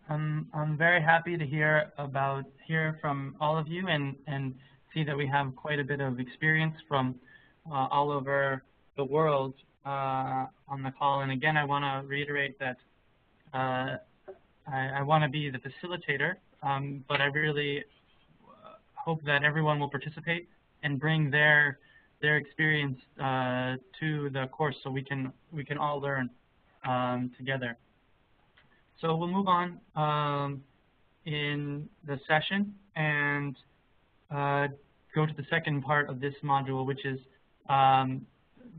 I'm very happy to hear from all of you and see that we have quite a bit of experience from all over the world on the call. And again, I want to reiterate that I want to be the facilitator, but I really hope that everyone will participate and bring their experience to the course so we can all learn together. So we'll move on in the session and go to the second part of this module, which is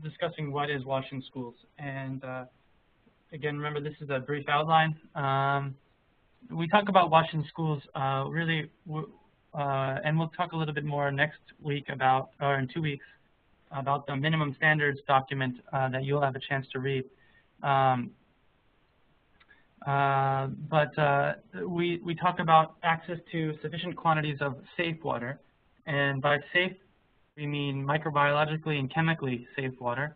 discussing what is Washington Schools. And again, remember, this is a brief outline. We talk about Washington Schools really, and we'll talk a little bit more next week about, or in 2 weeks, about the minimum standards document that you'll have a chance to read. We talk about access to sufficient quantities of safe water, and by safe we mean microbiologically and chemically safe water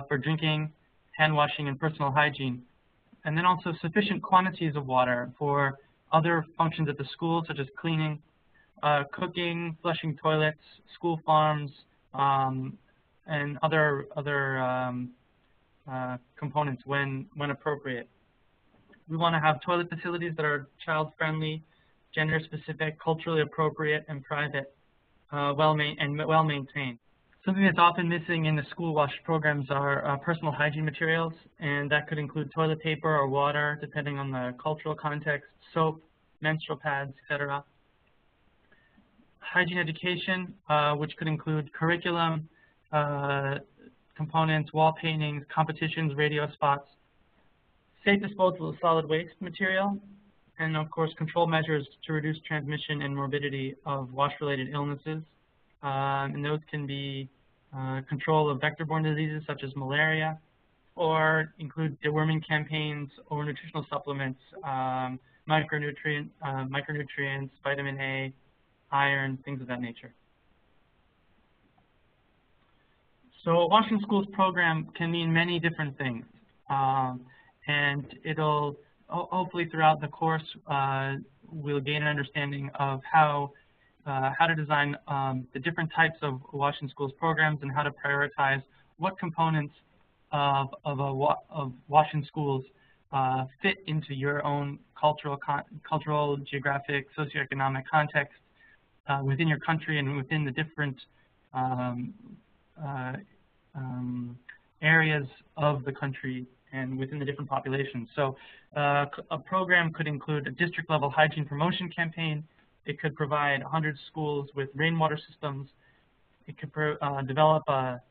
for drinking, hand washing, and personal hygiene, and then also sufficient quantities of water for other functions at the school, such as cleaning, cooking, flushing toilets, school farms, and other components when appropriate. We want to have toilet facilities that are child-friendly, gender-specific, culturally appropriate, and private, well-maintained. Something that's often missing in the school wash programs are personal hygiene materials, and that could include toilet paper or water, depending on the cultural context, soap, menstrual pads, etc. Hygiene education, which could include curriculum, components, wall paintings, competitions, radio spots, safe disposal of solid waste material, and of course control measures to reduce transmission and morbidity of wash-related illnesses. And those can be control of vector-borne diseases such as malaria, or include deworming campaigns or nutritional supplements, micronutrients, vitamin A, iron, things of that nature. So a Washington Schools program can mean many different things. And it'll, hopefully throughout the course, we'll gain an understanding of how to design the different types of Washington Schools programs and how to prioritize what components of Washington Schools fit into your own cultural, geographic, socioeconomic context within your country and within the different areas of the country and within the different populations. So a program could include a district-level hygiene promotion campaign. It could provide 100 schools with rainwater systems. It could develop a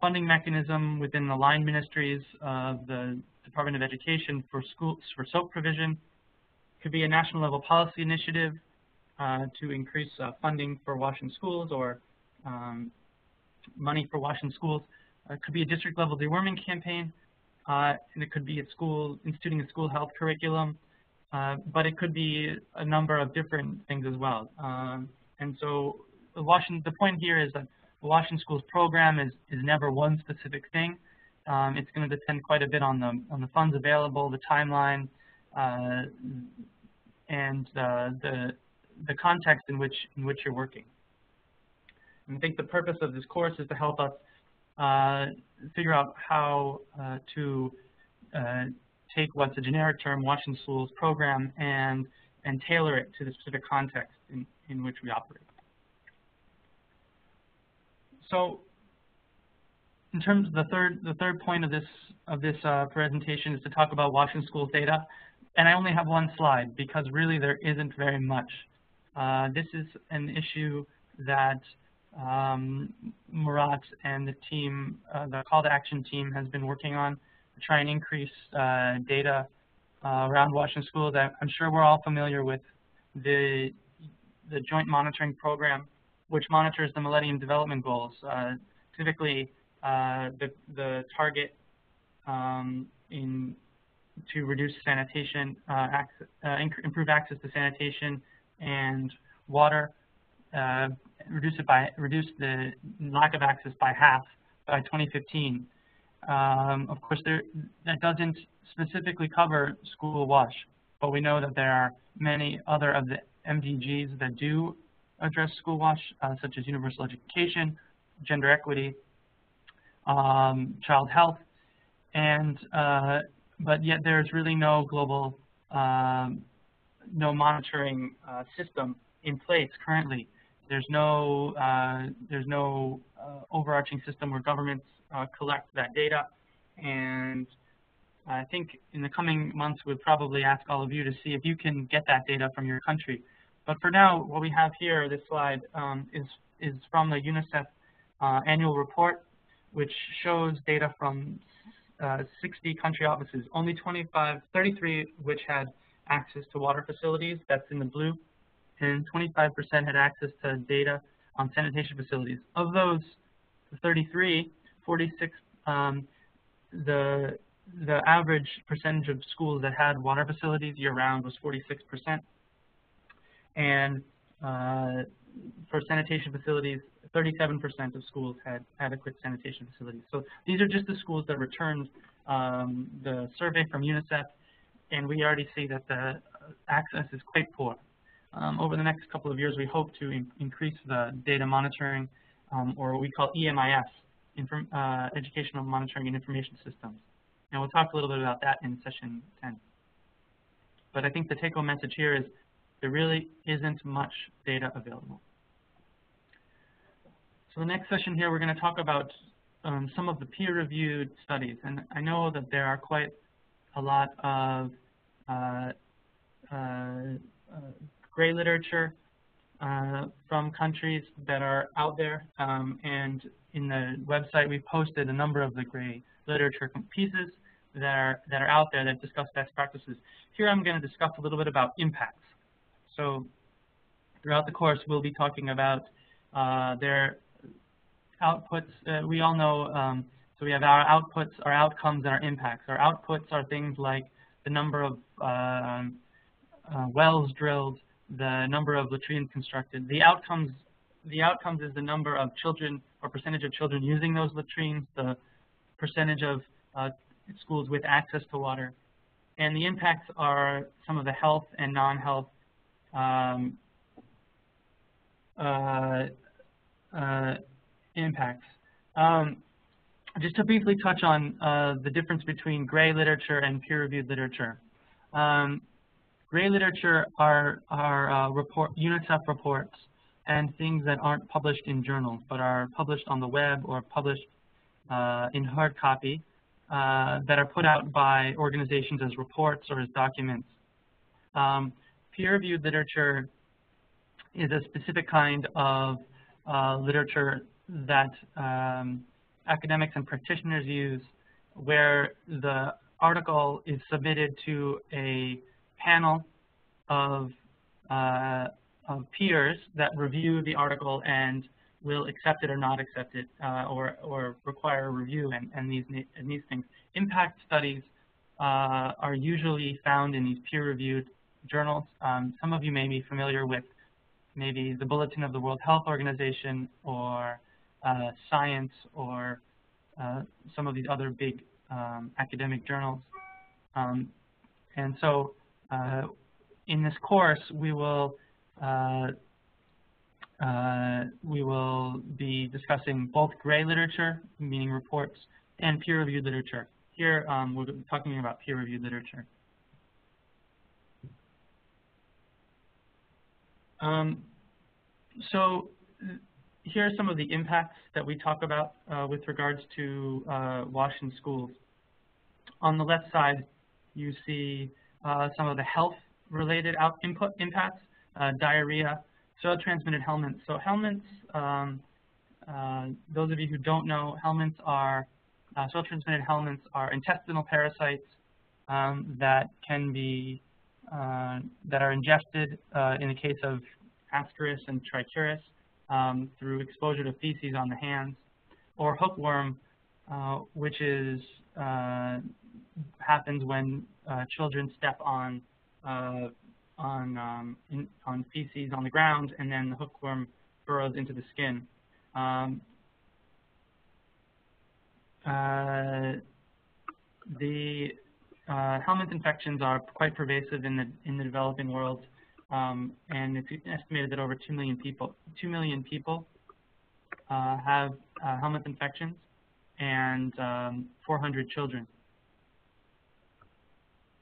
funding mechanism within the line ministries of the Department of Education for schools for soap provision. It could be a national-level policy initiative to increase funding for Washington Schools or money for Washington Schools. It could be a district-level deworming campaign. And it could be at school, instituting a school health curriculum, but it could be a number of different things as well. And so the point here is that the Washington Schools program is never one specific thing. It's going to depend quite a bit on the funds available, the timeline, and the context in which you're working. And I think the purpose of this course is to help us figure out how to take what's a generic term, Washington Schools program, and tailor it to the specific context in which we operate. So, in terms of the third point of this presentation is to talk about Washington Schools data, and I only have one slide because really there isn't very much. This is an issue that Murat and the team, the Call to Action team, has been working on to try and increase data around Washington Schools. I'm sure we're all familiar with the Joint Monitoring Program, which monitors the Millennium Development Goals. Typically, the target to reduce sanitation, improve access to sanitation and water, reduce the lack of access by half by 2015. Of course, that doesn't specifically cover school wash. but we know that there are many other of the MDGs that do address school wash, such as universal education, gender equity, child health, and but yet there's really no global, no monitoring system in place currently. There's no overarching system where governments collect that data, and I think in the coming months we'll probably ask all of you to see if you can get that data from your country. But for now, what we have here, this slide, is from the UNICEF annual report, which shows data from 60 country offices, only 33 which had access to water facilities, that's in the blue, and 25% had access to data on sanitation facilities. Of those 33, 46, the average percentage of schools that had water facilities year-round was 46%, and for sanitation facilities, 37% of schools had adequate sanitation facilities. So these are just the schools that returned the survey from UNICEF, and we already see that the access is quite poor. Over the next couple of years, we hope to increase the data monitoring, or what we call e-MIS, Educational Monitoring and Information Systems. And we'll talk a little bit about that in session 10. But I think the take-home message here is there really isn't much data available. So the next session here, we're going to talk about some of the peer-reviewed studies. And I know that there are quite a lot of gray literature from countries that are out there. And in the website, we've posted a number of the gray literature pieces that are out there that discuss best practices. Here I'm going to discuss a little bit about impacts. So throughout the course, we'll be talking about their outputs. We all know, so we have our outputs, our outcomes, and our impacts. Our outputs are things like the number of wells drilled, the number of latrines constructed. The outcomes is the number of children or percentage of children using those latrines, the percentage of schools with access to water. And the impacts are some of the health and non-health impacts. Just to briefly touch on the difference between gray literature and peer-reviewed literature. Gray literature are UNICEF reports and things that aren't published in journals, but are published on the web or published in hard copy that are put out by organizations as reports or as documents. Peer-reviewed literature is a specific kind of literature that academics and practitioners use, where the article is submitted to a panel of peers that review the article and will accept it or not accept it, or require a review and these things. Impact studies are usually found in these peer-reviewed journals. Some of you may be familiar with maybe the Bulletin of the World Health Organization or Science or some of these other big academic journals. And so in this course, we will be discussing both gray literature, meaning reports, and peer-reviewed literature. Here, we're talking about peer-reviewed literature. So here are some of the impacts that we talk about with regards to WASH in schools. On the left side, you see some of the health-related impacts, diarrhea, soil-transmitted helminths. So helminths, those of you who don't know, helminths are soil-transmitted helminths are intestinal parasites that can be that are ingested in the case of Ascaris and Trichuris through exposure to feces on the hands, or hookworm, which is happens when children step on feces on the ground, and then the hookworm burrows into the skin. helminth infections are quite pervasive in the developing world, and it's estimated that over 2 million people have helminth infections, and 400 children.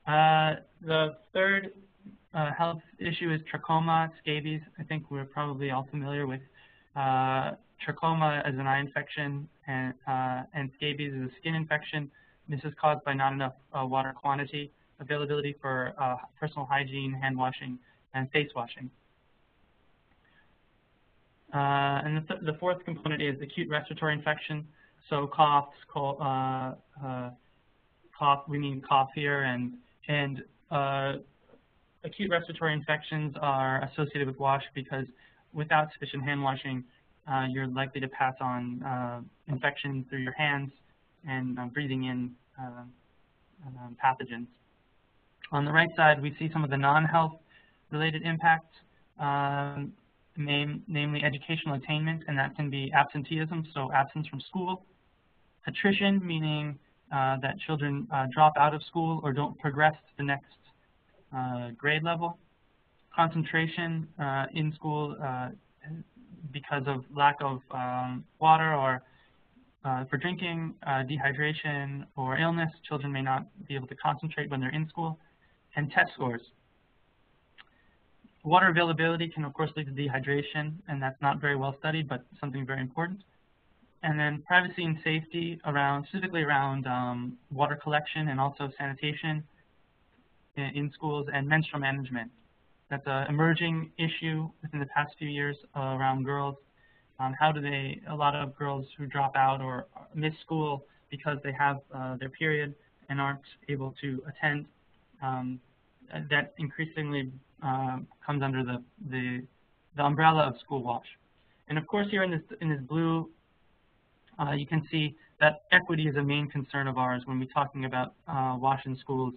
The third health issue is trachoma, scabies. I think we're probably all familiar with trachoma as an eye infection, and scabies is a skin infection. This is caused by not enough water quantity, availability for personal hygiene, hand washing, and face washing. And the fourth component is acute respiratory infection. So coughs, cough, we mean cough here, and acute respiratory infections are associated with WASH because without sufficient hand washing, you're likely to pass on infection through your hands and breathing in pathogens. On the right side, we see some of the non-health related impacts, namely educational attainment, and that can be absenteeism, so absence from school, attrition, meaning that children drop out of school or don't progress to the next grade level, concentration in school because of lack of water or for drinking, dehydration, or illness. Children may not be able to concentrate when they're in school, and test scores. Water availability can, of course, lead to dehydration, and that's not very well studied, but something very important. And then privacy and safety specifically around water collection and also sanitation in schools, and menstrual management. That's an emerging issue within the past few years around girls. A lot of girls who drop out or miss school because they have their period and aren't able to attend, that increasingly comes under the umbrella of school WASH. And of course, here in this blue, you can see that equity is a main concern of ours when we're talking about WASH in schools,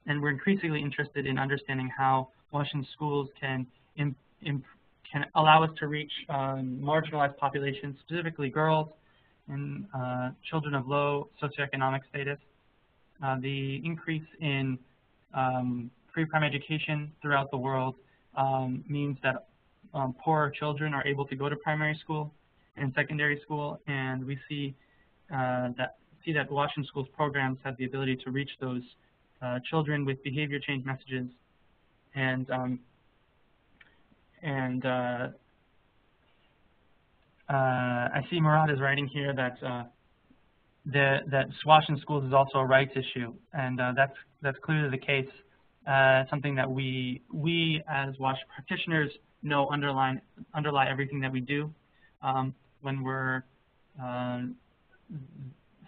and we're increasingly interested in understanding how WASH in schools can allow us to reach marginalized populations, specifically girls and children of low socioeconomic status. The increase in pre-primary education throughout the world means that poorer children are able to go to primary school and secondary school, and we see that WASH in schools programs have the ability to reach those children with behavior change messages. And I see Murad is writing here that that WASH in schools is also a rights issue, and that's clearly the case. Something that we as WASH practitioners know underlie everything that we do. When we're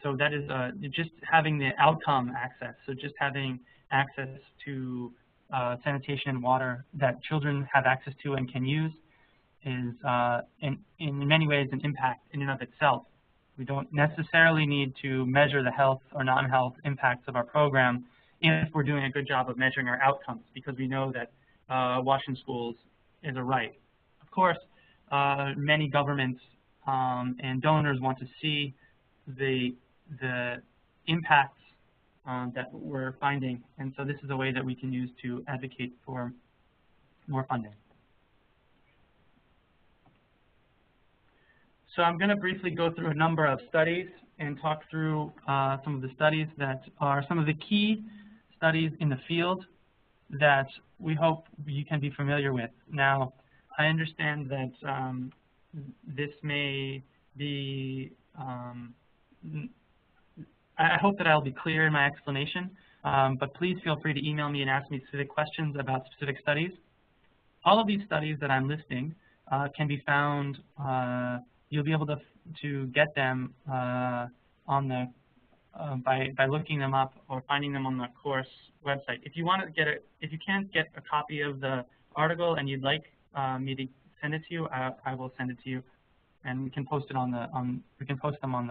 so that is just having the outcome access. So just having access to sanitation and water that children have access to and can use is in many ways an impact in and of itself. We don't necessarily need to measure the health or non-health impacts of our program if we're doing a good job of measuring our outcomes, because we know that WASH in schools is a right. Of course, many governments and donors want to see the impacts that we're finding, and so this is a way that we can use to advocate for more funding. So I'm going to briefly go through a number of studies and talk through some of the studies that are some of the key studies in the field that we hope you can be familiar with. Now, I understand that this may be, I hope that I'll be clear in my explanation, but please feel free to email me and ask me specific questions about specific studies. All of these studies that I'm listing can be found, you'll be able to get them on the by looking them up or finding them on the course website. If you want to get if you can't get a copy of the article and you'd like me to send it to you, I will send it to you, and we can post it on we can post them on the